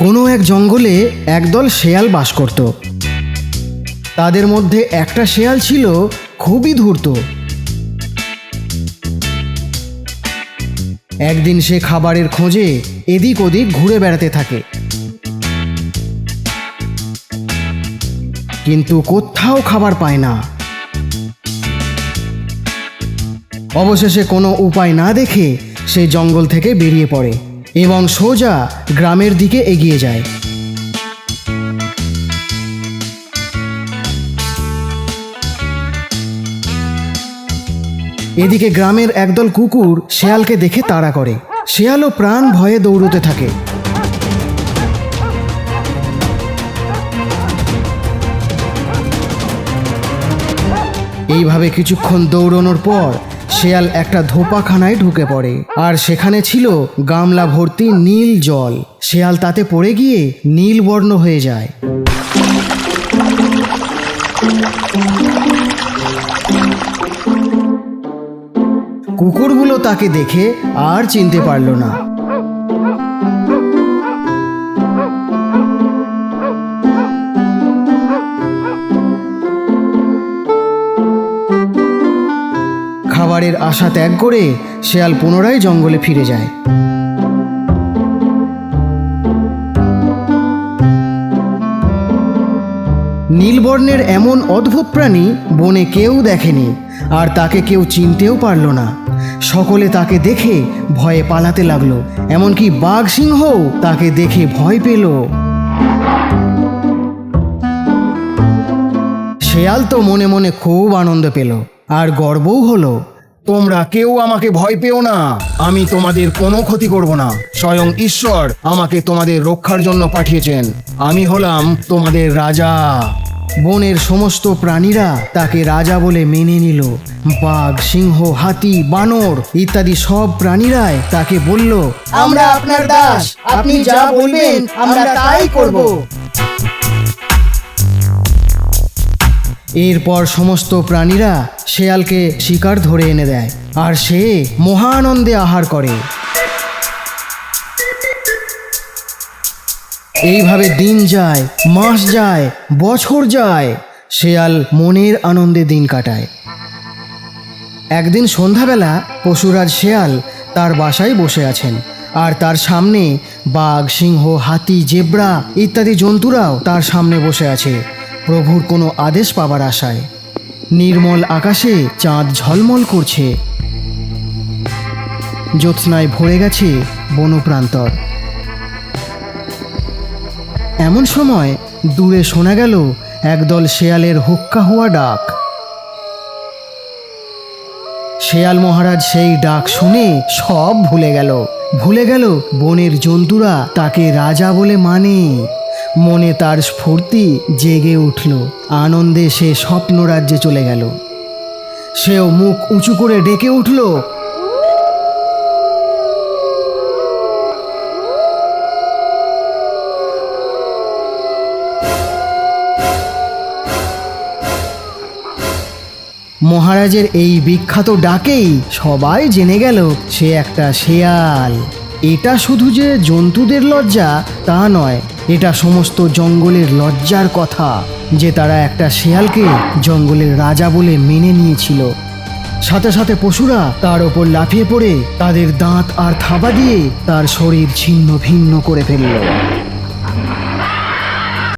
কোনো এক জঙ্গলে একদল শেয়াল বাস করত। তাদের মধ্যে একটা শেয়াল ছিল খুবই ধূর্ত। একদিন সে খাবারের খোঁজে এদিক ওদিক ঘুরে বেড়াতে থাকে, কিন্তু কোথাও খাবার পায় না। অবশেষে কোনো উপায় না দেখে সে জঙ্গল থেকে বেরিয়ে পড়ে এবং সোজা গ্রামের দিকে এগিয়ে যায়। এদিকে গ্রামের একদল কুকুর শেয়ালকে দেখে তাড়া করে। শেয়ালও প্রাণ ভয়ে দৌড়তে থাকে। এইভাবে কিছুক্ষণ দৌড়ানোর পর শেয়াল একটা ধোপাখানায় ঢুকে পড়ে, আর সেখানে ছিল গামলা ভর্তি নীল জল। শেয়াল তাতে পড়ে গিয়ে নীল বর্ণ হয়ে যায়। কুকুরগুলো তাকে দেখে আর চিনতে পারল না। খাবারের আশা ত্যাগ করে শেয়াল পুনরায় জঙ্গলে ফিরে যায়। নীলবর্ণের এমন অদ্ভুত প্রাণী বনে কেউ দেখেনি, আর তাকে কেউ চিনতেও পারল না। সকলে তাকে দেখে ভয়ে পালাতে লাগলো, এমনকি বাঘ সিংহও তাকে দেখে ভয় পেল। শেয়াল তো মনে মনে খুব আনন্দ পেল আর গর্বও হলো। তোমরা কেউ আমাকে ভয় পেও না, আমি তোমাদের কোনো ক্ষতি করব না। স্বয়ং ঈশ্বর আমাকে তোমাদের রক্ষার জন্য পাঠিয়েছেন। আমি হলাম তোমাদের রাজা। বনের সমস্ত প্রাণীরা তাকে রাজা বলে মেনে নিল। বাঘ, সিংহ, হাতি, বানর ইত্যাদি সব প্রাণীরাই তাকে বলল, আমরা আপনার দাস, আপনি যা বলবেন আমরা তাই করব। এরপর সমস্ত প্রাণীরা শেয়ালকে শিকার ধরে এনে দেয়, আর সে মহানন্দে আহার করে। এইভাবে দিন যায়, মাস যায়, বছর যায়, শেয়াল মনের আনন্দে দিন কাটায়। একদিন সন্ধ্যাবেলা পশুরাজ শেয়াল তার বাসায় বসে আছেন, আর তার সামনে বাঘ, সিংহ, হাতি, জেব্রা ইত্যাদি জন্তুরাও তার সামনে বসে আছে প্রভুর কোনো আদেশ পাবার আশায়। নির্মল আকাশে চাঁদ ঝলমল করছে, জ্যোৎস্নায় ভরে গেছে বনপ্রান্তর। এমন সময় দূরে শোনা গেল একদল শেয়ালের হুক্কা হওয়া ডাক। শেয়াল মহারাজ সেই ডাক শুনে সব ভুলে গেল বনের জন্তুরা তাকে রাজা বলে মানে। মনে তার স্ফূর্তি জেগে উঠল, আনন্দে সে স্বপ্ন রাজ্যে চলে গেল। সেও মুখ উঁচু করে ডেকে উঠল, মহারাজের এই বিখ্যাত ডাকেই সবাই জেনে গেল সে একটা শেয়াল। এটা শুধু যে জন্তুদের লজ্জা তা নয়, এটা সমস্ত জঙ্গলের লজ্জার কথা যে তারা একটা শেয়ালকে জঙ্গলের রাজা বলে মেনে নিয়েছিল। সাথে সাথে পশুরা তার ওপর লাফিয়ে পড়ে তাদের দাঁত আর থাবা দিয়ে তার শরীর ছিন্ন ভিন্ন করে ফেলল।